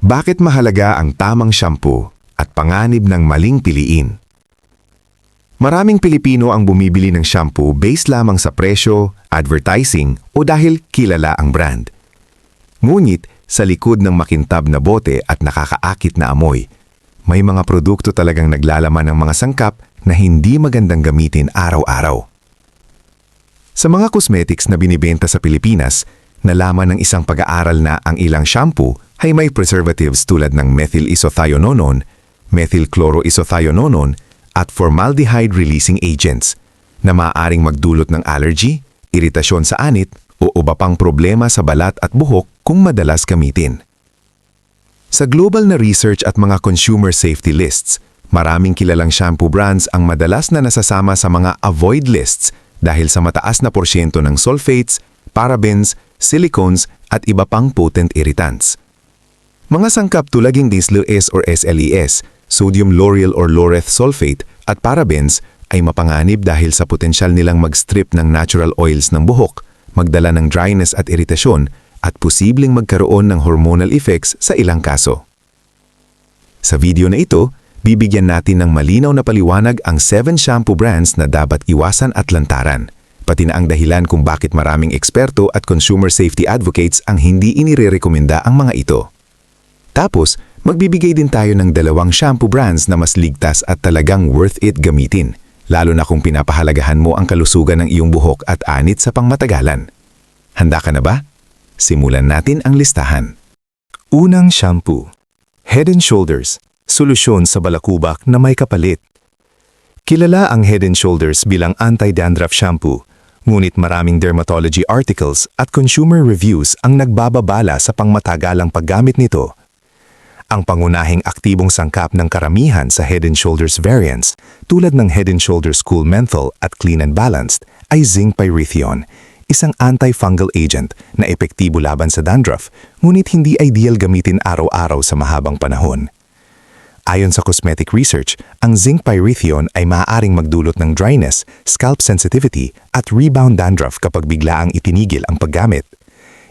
Bakit mahalaga ang tamang shampoo at panganib ng maling piliin? Maraming Pilipino ang bumibili ng shampoo based lamang sa presyo, advertising o dahil kilala ang brand. Ngunit sa likod ng makintab na bote at nakakaakit na amoy, may mga produkto talagang naglalaman ng mga sangkap na hindi magandang gamitin araw-araw. Sa mga cosmetics na binibenta sa Pilipinas, nalaman ng isang pag-aaral na ang ilang shampoo ay may preservatives tulad ng methyl isothiazolinone, methyl chloroisothiazolinone at formaldehyde-releasing agents na maaaring magdulot ng allergy, iritasyon sa anit o iba pang problema sa balat at buhok kung madalas gamitin. Sa global na research at mga consumer safety lists, maraming kilalang shampoo brands ang madalas na nasasama sa mga avoid lists dahil sa mataas na porsyento ng sulfates, parabens, silicones at iba pang potent irritants. Mga sangkap tulad ng SLS or SLES, sodium lauryl or laureth sulfate at parabens ay mapanganib dahil sa potensyal nilang mag-strip ng natural oils ng buhok, magdala ng dryness at iritasyon at posibleng magkaroon ng hormonal effects sa ilang kaso. Sa video na ito, bibigyan natin ng malinaw na paliwanag ang 7 shampoo brands na dapat iwasan at lantaran, pati na ang dahilan kung bakit maraming eksperto at consumer safety advocates ang hindi inirerekomenda ang mga ito. Tapos, magbibigay din tayo ng 2 shampoo brands na mas ligtas at talagang worth it gamitin, lalo na kung pinapahalagahan mo ang kalusugan ng iyong buhok at anit sa pangmatagalan. Handa ka na ba? Simulan natin ang listahan. Unang shampoo, Head & Shoulders, solusyon sa balakubak na may kapalit. Kilala ang Head & Shoulders bilang anti-dandruff shampoo, ngunit maraming dermatology articles at consumer reviews ang nagbababala sa pangmatagalang paggamit nito. Ang pangunahing aktibong sangkap ng karamihan sa Head & Shoulders variants, tulad ng Head & Shoulders Cool Menthol at Clean & Balanced, ay zinc pyrithione, isang anti-fungal agent na epektibo laban sa dandruff, ngunit hindi ideal gamitin araw-araw sa mahabang panahon. Ayon sa cosmetic research, ang zinc pyrithione ay maaaring magdulot ng dryness, scalp sensitivity at rebound dandruff kapag biglaang itinigil ang paggamit.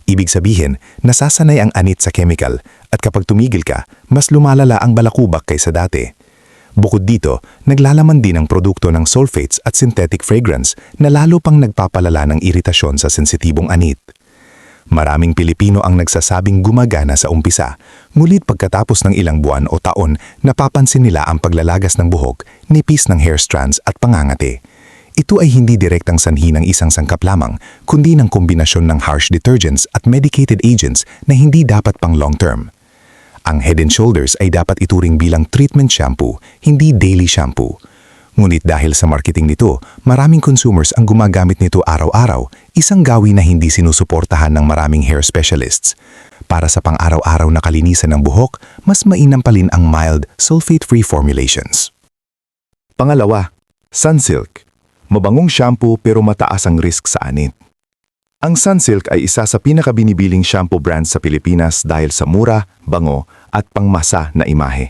Ibig sabihin, nasasanay ang anit sa chemical at kapag tumigil ka, mas lumalala ang balakubak kaysa dati. Bukod dito, naglalaman din ang produkto ng sulfates at synthetic fragrance na lalo pang nagpapalala ng iritasyon sa sensitibong anit. Maraming Pilipino ang nagsasabing gumagana sa umpisa, ngunit pagkatapos ng ilang buwan o taon, napapansin nila ang paglalagas ng buhok, nipis ng hair strands at pangangati. Ito ay hindi direktang sanhi ng isang sangkap lamang, kundi ng kombinasyon ng harsh detergents at medicated agents na hindi dapat pang long-term. Ang Head & Shoulders ay dapat ituring bilang treatment shampoo, hindi daily shampoo. Ngunit dahil sa marketing nito, maraming consumers ang gumagamit nito araw-araw, isang gawin na hindi sinusuportahan ng maraming hair specialists. Para sa pang-araw-araw na kalinisan ng buhok, mas mainam pa rin ang mild, sulfate-free formulations. Pangalawa, Sunsilk. Mabangong shampoo pero mataas ang risk sa anit. Ang Sunsilk ay isa sa pinakabinibiling shampoo brand sa Pilipinas dahil sa mura, bango at pangmasa na imahe.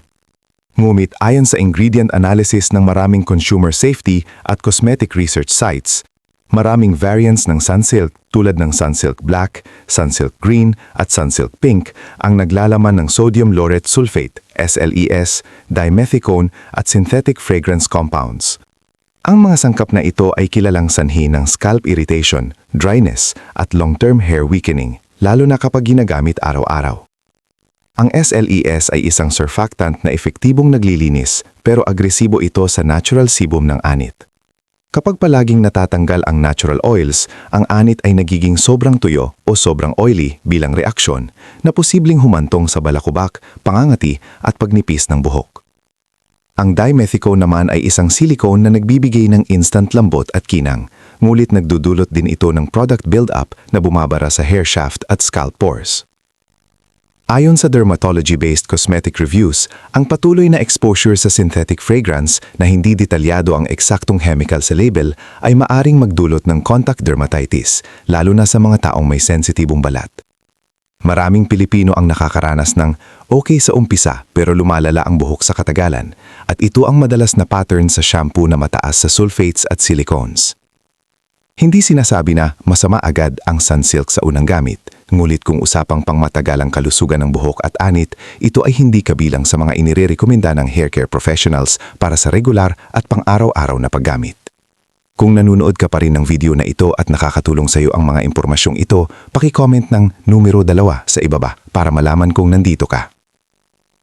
Ngunit ayon sa ingredient analysis ng maraming consumer safety at cosmetic research sites, maraming variants ng Sunsilk tulad ng Sunsilk Black, Sunsilk Green at Sunsilk Pink ang naglalaman ng sodium laureth sulfate, SLES, dimethicone at synthetic fragrance compounds. Ang mga sangkap na ito ay kilalang sanhi ng scalp irritation, dryness at long-term hair weakening, lalo na kapag ginagamit araw-araw. Ang SLES ay isang surfactant na epektibong naglilinis pero agresibo ito sa natural sebum ng anit. Kapag palaging natatanggal ang natural oils, ang anit ay nagiging sobrang tuyo o sobrang oily bilang reaksyon na posibleng humantong sa balakubak, pangangati at pagnipis ng buhok. Ang dimethicone naman ay isang silicone na nagbibigay ng instant lambot at kinang, ngunit nagdudulot din ito ng product build-up na bumabara sa hair shaft at scalp pores. Ayon sa dermatology-based cosmetic reviews, ang patuloy na exposure sa synthetic fragrance na hindi detalyado ang eksaktong chemical sa label ay maaring magdulot ng contact dermatitis, lalo na sa mga taong may sensitibong balat. Maraming Pilipino ang nakakaranas ng okay sa umpisa pero lumalala ang buhok sa katagalan at ito ang madalas na pattern sa shampoo na mataas sa sulfates at silicones. Hindi sinasabi na masama agad ang Sunsilk sa unang gamit, Ngulit kung usapang pangmatagalang kalusugan ng buhok at anit, ito ay hindi kabilang sa mga inirekomenda ng hair care professionals para sa regular at pang-araw-araw na paggamit. Kung nanunood ka pa rin ng video na ito at nakakatulong sa iyo ang mga impormasyong ito, paki-comment ng numero 2 sa ibaba para malaman kung nandito ka.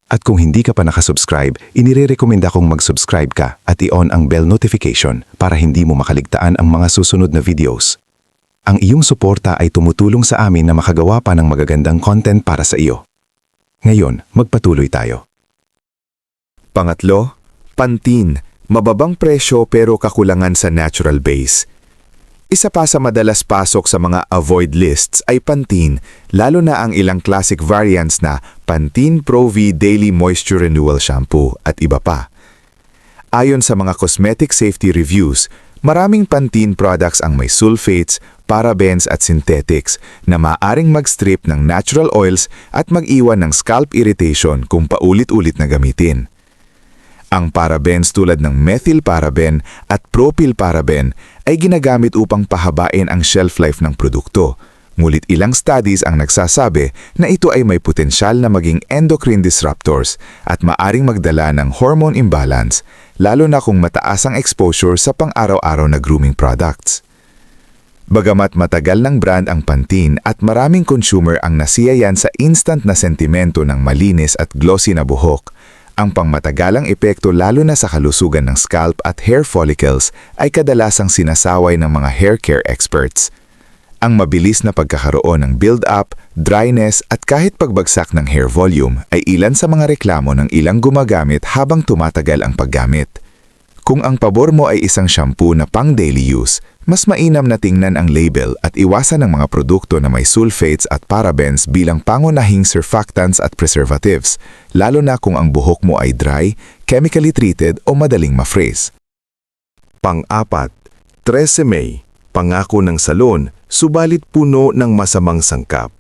At kung hindi ka pa nakasubscribe, inirekomenda kong mag-subscribe ka at i-on ang bell notification para hindi mo makaligtaan ang mga susunod na videos. Ang iyong suporta ay tumutulong sa amin na makagawa pa ng magagandang content para sa iyo. Ngayon, magpatuloy tayo. Pangatlo, Pantene. Mababang presyo pero kakulangan sa natural base. Isa pa sa madalas pasok sa mga avoid lists ay Pantene, lalo na ang ilang classic variants na Pantene Pro-V Daily Moisture Renewal Shampoo at iba pa. Ayon sa mga cosmetic safety reviews, maraming Pantene products ang may sulfates, parabens at synthetics na maaaring mag-strip ng natural oils at mag-iwan ng scalp irritation kung paulit-ulit na gamitin. Ang parabens tulad ng methylparaben at propylparaben ay ginagamit upang pahabain ang shelf life ng produkto. Ngulit ilang studies ang nagsasabi na ito ay may potensyal na maging endocrine disruptors at maaring magdala ng hormone imbalance, lalo na kung mataas ang exposure sa pang-araw-araw na grooming products. Bagamat matagal ng brand ang Pantene at maraming consumer ang nasiyayan sa instant na sentimento ng malinis at glossy na buhok, ang pangmatagalang epekto lalo na sa kalusugan ng scalp at hair follicles ay kadalasang sinasaway ng mga hair care experts. Ang mabilis na pagkakaroon ng build-up, dryness at kahit pagbagsak ng hair volume ay ilan sa mga reklamo ng ilang gumagamit habang tumatagal ang paggamit. Kung ang pabor mo ay isang shampoo na pang daily use, mas mainam na tingnan ang label at iwasan ang mga produkto na may sulfates at parabens bilang pangunahing surfactants at preservatives, lalo na kung ang buhok mo ay dry, chemically treated o madaling ma-frizz. Pang-4, Tresemme, pangako ng salon, subalit puno ng masamang sangkap.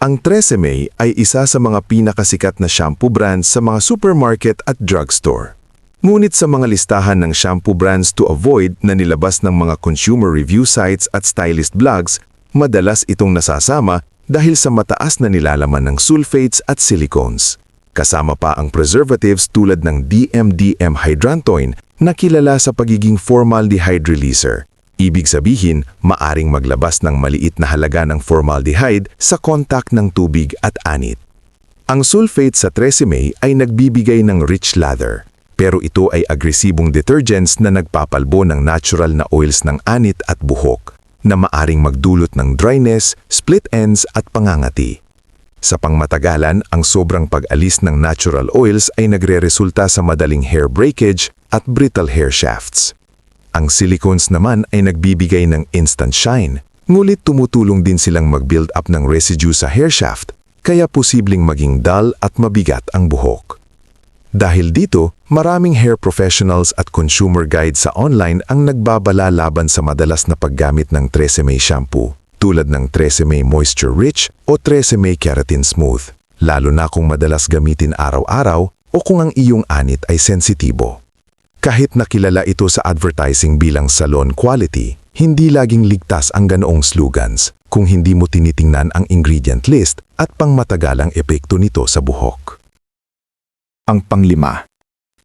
Ang Tresemme ay isa sa mga pinakasikat na shampoo brands sa mga supermarket at drugstore. Ngunit sa mga listahan ng shampoo brands to avoid na nilabas ng mga consumer review sites at stylist blogs, madalas itong nasasama dahil sa mataas na nilalaman ng sulfates at silicones. Kasama pa ang preservatives tulad ng DMDM hydrantoin na kilala sa pagiging formaldehyde releaser. Ibig sabihin, maaring maglabas ng maliit na halaga ng formaldehyde sa contact ng tubig at anit. Ang sulfate sa Tresemme ay nagbibigay ng rich lather. Pero ito ay agresibong detergents na nagpapalbo ng natural na oils ng anit at buhok na maaring magdulot ng dryness, split ends at pangangati. Sa pangmatagalan, ang sobrang pag-alis ng natural oils ay nagreresulta sa madaling hair breakage at brittle hair shafts. Ang silicones naman ay nagbibigay ng instant shine, ngulit tumutulong din silang mag-build up ng residue sa hair shaft, kaya posibleng maging dull at mabigat ang buhok. Dahil dito, maraming hair professionals at consumer guides sa online ang nagbabala laban sa madalas na paggamit ng Tresemme shampoo, tulad ng Tresemme Moisture Rich o Tresemme Keratin Smooth, lalo na kung madalas gamitin araw-araw o kung ang iyong anit ay sensitibo. Kahit nakilala ito sa advertising bilang salon quality, hindi laging ligtas ang ganoong slogans kung hindi mo tinitingnan ang ingredient list at pangmatagalang epekto nito sa buhok. Ang pang-5,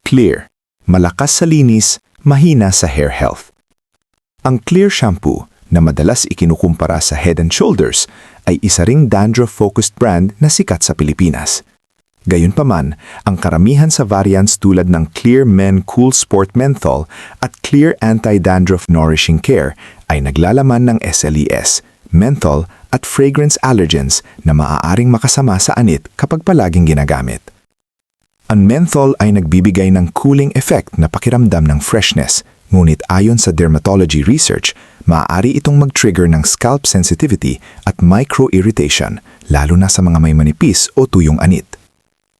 Clear, malakas sa linis, mahina sa hair health. Ang Clear shampoo na madalas ikinukumpara sa Head & Shoulders ay isa ring dandruff-focused brand na sikat sa Pilipinas. Gayunpaman, ang karamihan sa variants tulad ng Clear Men Cool Sport Menthol at Clear Anti-Dandruff Nourishing Care ay naglalaman ng SLES, menthol at fragrance allergens na maaaring makasama sa anit kapag palaging ginagamit. Ang menthol ay nagbibigay ng cooling effect na pakiramdam ng freshness, ngunit ayon sa dermatology research, maaari itong mag-trigger ng scalp sensitivity at micro-irritation, lalo na sa mga may manipis o tuyong anit.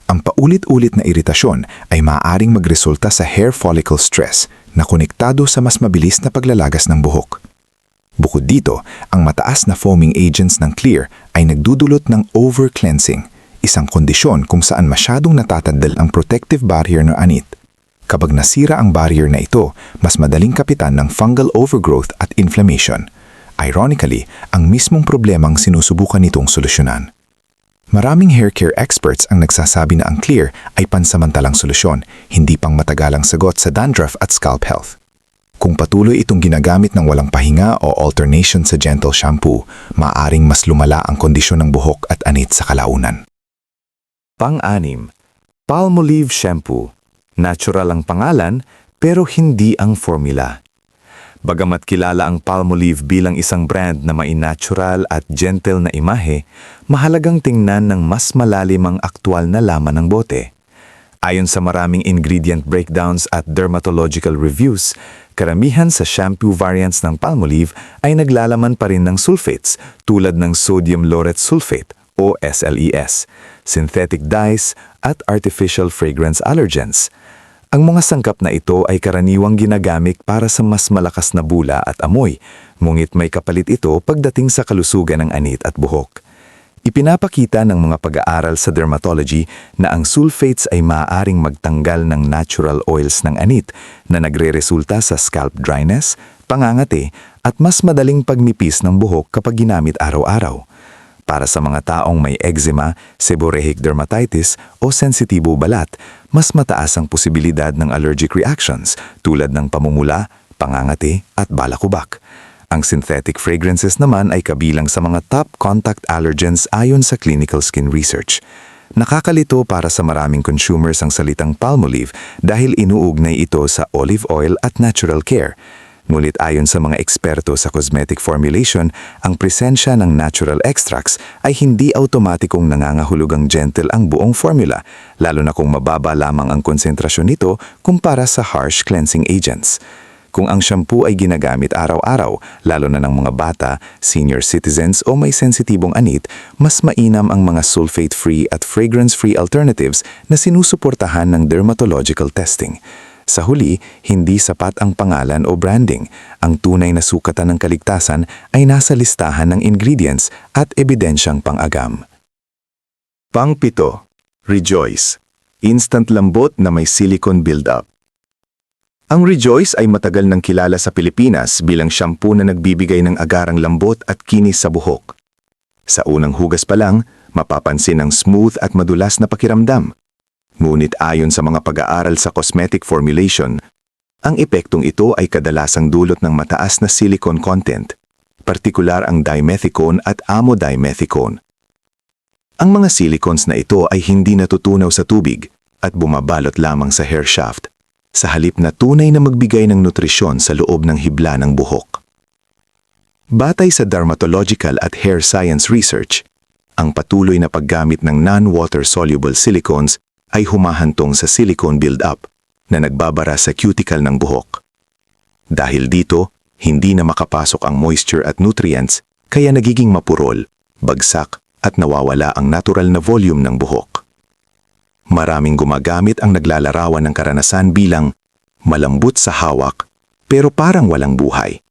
Ang paulit-ulit na iritasyon ay maaaring magresulta sa hair follicle stress na konektado sa mas mabilis na paglalagas ng buhok. Bukod dito, ang mataas na foaming agents ng Clear ay nagdudulot ng over-cleansing, isang kondisyon kung saan masyadong natatandal ang protective barrier ng anit. Kapag nasira ang barrier na ito, mas madaling kapitan ng fungal overgrowth at inflammation. Ironically, ang mismong problemang sinusubukan nitong solusyonan. Maraming hair care experts ang nagsasabi na ang Clear ay pansamantalang solusyon, hindi pang matagalang sagot sa dandruff at scalp health. Kung patuloy itong ginagamit ng walang pahinga o alternation sa gentle shampoo, maaring mas lumala ang kondisyon ng buhok at anit sa kalaunan. Pang-anim, Palmolive Shampoo. Natural ang pangalan, pero hindi ang formula. Bagamat kilala ang Palmolive bilang isang brand na may natural at gentle na imahe, mahalagang tingnan ng mas malalim ang aktwal na laman ng bote. Ayon sa maraming ingredient breakdowns at dermatological reviews, karamihan sa shampoo variants ng Palmolive ay naglalaman pa rin ng sulfates tulad ng sodium lauryl sulfate o SLES, synthetic dyes at artificial fragrance allergens. Ang mga sangkap na ito ay karaniwang ginagamit para sa mas malakas na bula at amoy, ngunit may kapalit ito pagdating sa kalusugan ng anit at buhok. Ipinapakita ng mga pag-aaral sa dermatology na ang sulfates ay maaaring magtanggal ng natural oils ng anit na nagre-resulta sa scalp dryness, pangangati at mas madaling pagnipis ng buhok kapag ginamit araw-araw. Para sa mga taong may eczema, seborrheic dermatitis o sensitibo balat, mas mataas ang posibilidad ng allergic reactions tulad ng pamumula, pangangati at balakubak. Ang synthetic fragrances naman ay kabilang sa mga top contact allergens ayon sa clinical skin research. Nakakalito para sa maraming consumers ang salitang Palmolive dahil inuugnay ito sa olive oil at natural care. Ngunit ayon sa mga eksperto sa cosmetic formulation, ang presensya ng natural extracts ay hindi automatikong nangangahulugang gentle ang buong formula, lalo na kung mababa lamang ang konsentrasyon nito kumpara sa harsh cleansing agents. Kung ang shampoo ay ginagamit araw-araw, lalo na ng mga bata, senior citizens o may sensitibong anit, mas mainam ang mga sulfate-free at fragrance-free alternatives na sinusuportahan ng dermatological testing. Sa huli, hindi sapat ang pangalan o branding. Ang tunay na sukatan ng kaligtasan ay nasa listahan ng ingredients at ebidensyang pang-agam. Pang-7, Rejoice. Instant lambot na may silicone build-up. Ang Rejoice ay matagal nang kilala sa Pilipinas bilang shampoo na nagbibigay ng agarang lambot at kinis sa buhok. Sa unang hugas pa lang, mapapansin ang smooth at madulas na pakiramdam. Ngunit ayon sa mga pag-aaral sa cosmetic formulation, ang epektong ito ay kadalasang dulot ng mataas na silicone content, partikular ang dimethicone at amodimethicone. Ang mga silicones na ito ay hindi natutunaw sa tubig at bumabalot lamang sa hair shaft, sa halip na tunay na magbigay ng nutrisyon sa loob ng hibla ng buhok. Batay sa dermatological at hair science research, ang patuloy na paggamit ng non-water-soluble silicones ay humahantong sa silicone build-up na nagbabara sa cuticle ng buhok. Dahil dito, hindi na makapasok ang moisture at nutrients kaya nagiging mapurol, bagsak at nawawala ang natural na volume ng buhok. Maraming gumagamit ang naglalarawan ng karanasan bilang malambot sa hawak pero parang walang buhay.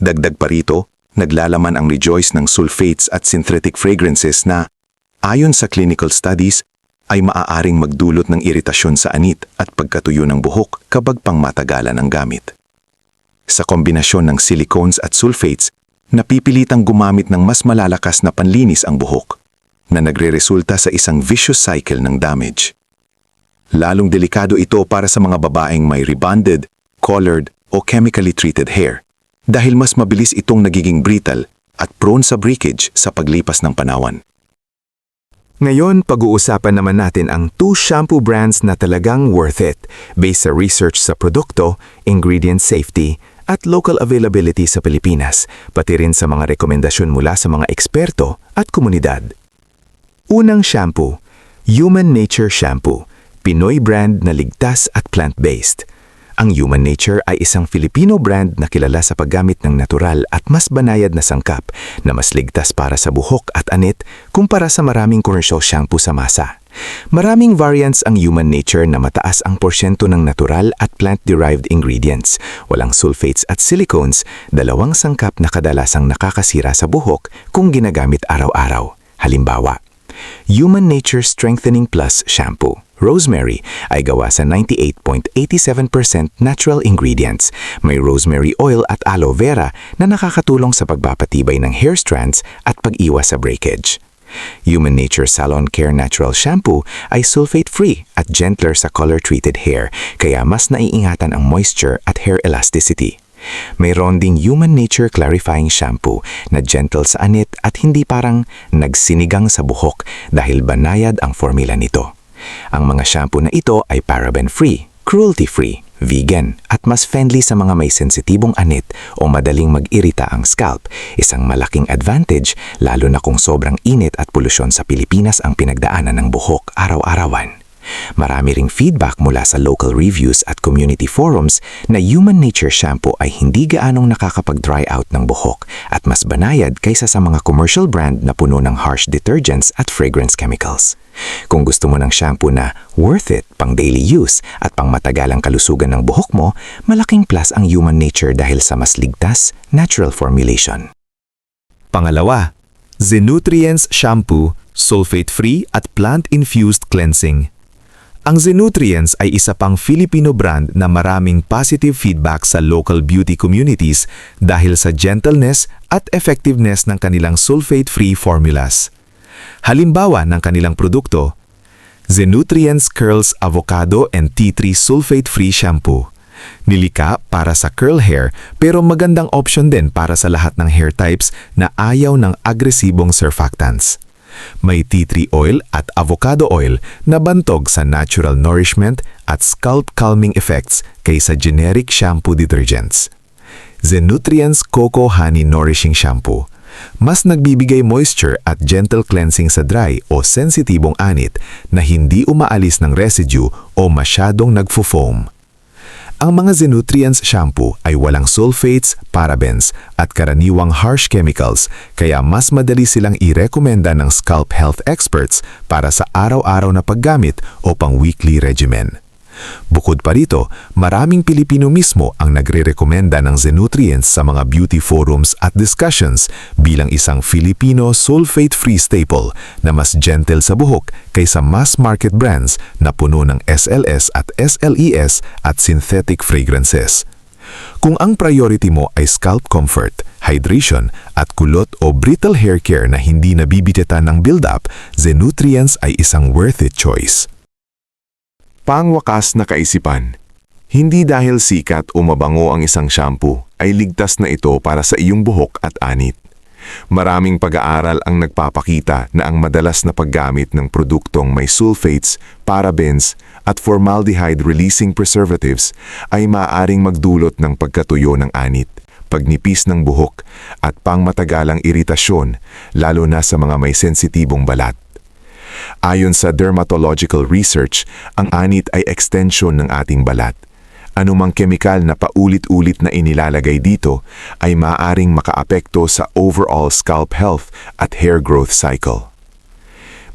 Dagdag pa rito, naglalaman ang Rejoice ng sulfates at synthetic fragrances na, ayon sa clinical studies, ay maaaring magdulot ng iritasyon sa anit at pagkatuyo ng buhok kapag pangmatagalan ang gamit. Sa kombinasyon ng silicones at sulfates, napipilitang gumamit ng mas malalakas na panlinis ang buhok, na nagreresulta sa isang vicious cycle ng damage. Lalong delikado ito para sa mga babaeng may rebonded, colored o chemically treated hair, dahil mas mabilis itong nagiging brittle at prone sa breakage sa paglipas ng panahon. Ngayon, pag-uusapan naman natin ang 2 shampoo brands na talagang worth it based sa research sa produkto, ingredient safety, at local availability sa Pilipinas, pati rin sa mga rekomendasyon mula sa mga eksperto at komunidad. Unang shampoo, Human Nature Shampoo, Pinoy brand na ligtas at plant-based. Ang Human Nature ay isang Filipino brand na kilala sa paggamit ng natural at mas banayad na sangkap na mas ligtas para sa buhok at anit kumpara sa maraming commercial shampoo sa masa. Maraming variants ang Human Nature na mataas ang porsyento ng natural at plant-derived ingredients, walang sulfates at silicones, dalawang sangkap na kadalasang nakakasira sa buhok kung ginagamit araw-araw. Halimbawa, Human Nature Strengthening Plus Shampoo. Rosemary ay gawa sa 98.87% natural ingredients. May rosemary oil at aloe vera na nakakatulong sa pagpapatibay ng hair strands at pag-iwas sa breakage. Human Nature Salon Care Natural Shampoo ay sulfate-free at gentler sa color-treated hair, kaya mas naiingatan ang moisture at hair elasticity. Mayroon ding Human Nature Clarifying Shampoo na gentle sa anit at hindi parang nagsinigang sa buhok dahil banayad ang formula nito. Ang mga shampoo na ito ay paraben-free, cruelty-free, vegan at mas friendly sa mga may sensitibong anit o madaling mag-irita ang scalp, isang malaking advantage lalo na kung sobrang init at polusyon sa Pilipinas ang pinagdaanan ng buhok araw-arawan. Marami ring feedback mula sa local reviews at community forums na Human Nature Shampoo ay hindi gaanong nakakapag-dry out ng buhok at mas banayad kaysa sa mga commercial brand na puno ng harsh detergents at fragrance chemicals. Kung gusto mo ng shampoo na worth it pang daily use at pang matagalang kalusugan ng buhok mo, malaking plus ang Human Nature dahil sa mas ligtas, natural formulation. Pangalawa, Zenutrients Shampoo, sulfate-free at plant-infused cleansing. Ang Zenutrients ay isa pang Filipino brand na maraming positive feedback sa local beauty communities dahil sa gentleness at effectiveness ng kanilang sulfate-free formulas. Halimbawa ng kanilang produkto, Zenutrients Curls Avocado and Tea Tree Sulfate-Free Shampoo. Nilika para sa curl hair pero magandang option din para sa lahat ng hair types na ayaw ng agresibong surfactants. May tea tree oil at avocado oil na bantog sa natural nourishment at scalp calming effects kaysa generic shampoo detergents. Zenutrients Cocoa Honey Nourishing Shampoo. Mas nagbibigay moisture at gentle cleansing sa dry o sensitibong anit na hindi umaalis ng residue o masyadong nagfo-foam. Ang mga Zenutrients shampoo ay walang sulfates, parabens at karaniwang harsh chemicals kaya mas madali silang irekomenda ng scalp health experts para sa araw-araw na paggamit o pang-weekly regimen. Bukod pa rito, maraming Pilipino mismo ang nagre-rekomenda ng Zenutrients sa mga beauty forums at discussions bilang isang Filipino sulfate-free staple na mas gentle sa buhok kaysa mass market brands na puno ng SLS at SLES at synthetic fragrances. Kung ang priority mo ay scalp comfort, hydration at kulot o brittle hair care na hindi nabibititan ng build-up, Zenutrients ay isang worth it choice. Pangwakas na kaisipan. Hindi dahil sikat o mabango ang isang shampoo, ay ligtas na ito para sa iyong buhok at anit. Maraming pag-aaral ang nagpapakita na ang madalas na paggamit ng produktong may sulfates, parabens at formaldehyde-releasing preservatives ay maaaring magdulot ng pagkatuyo ng anit, pagnipis ng buhok at pangmatagalang iritasyon lalo na sa mga may sensitibong balat. Ayon sa dermatological research, ang anit ay extension ng ating balat. Anumang kemikal na paulit-ulit na inilalagay dito ay maaaring makaapekto sa overall scalp health at hair growth cycle.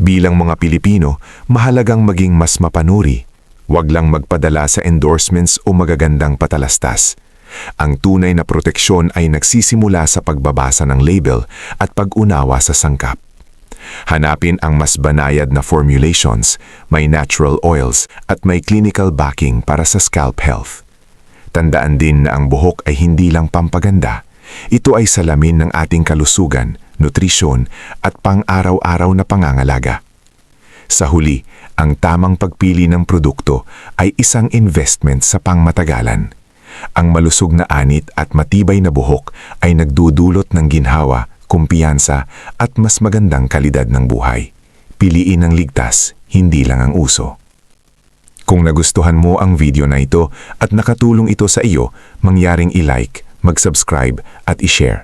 Bilang mga Pilipino, mahalagang maging mas mapanuri. Huwag lang magpadala sa endorsements o magagandang patalastas. Ang tunay na proteksyon ay nagsisimula sa pagbabasa ng label at pag-unawa sa sangkap. Hanapin ang mas banayad na formulations, may natural oils at may clinical backing para sa scalp health. Tandaan din na ang buhok ay hindi lang pampaganda. Ito ay salamin ng ating kalusugan, nutrisyon at pang-araw-araw na pangangalaga. Sa huli, ang tamang pagpili ng produkto ay isang investment sa pangmatagalan. Ang malusog na anit at matibay na buhok ay nagdudulot ng ginhawa, kumpiyansa at mas magandang kalidad ng buhay. Piliin ang ligtas, hindi lang ang uso. Kung nagustuhan mo ang video na ito at nakatulong ito sa iyo, mangyaring i-like, mag-subscribe at i-share.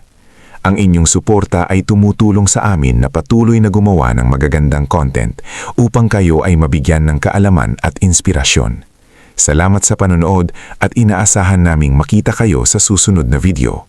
Ang inyong suporta ay tumutulong sa amin na patuloy na gumawa ng magagandang content upang kayo ay mabigyan ng kaalaman at inspirasyon. Salamat sa panonood at inaasahan naming makita kayo sa susunod na video.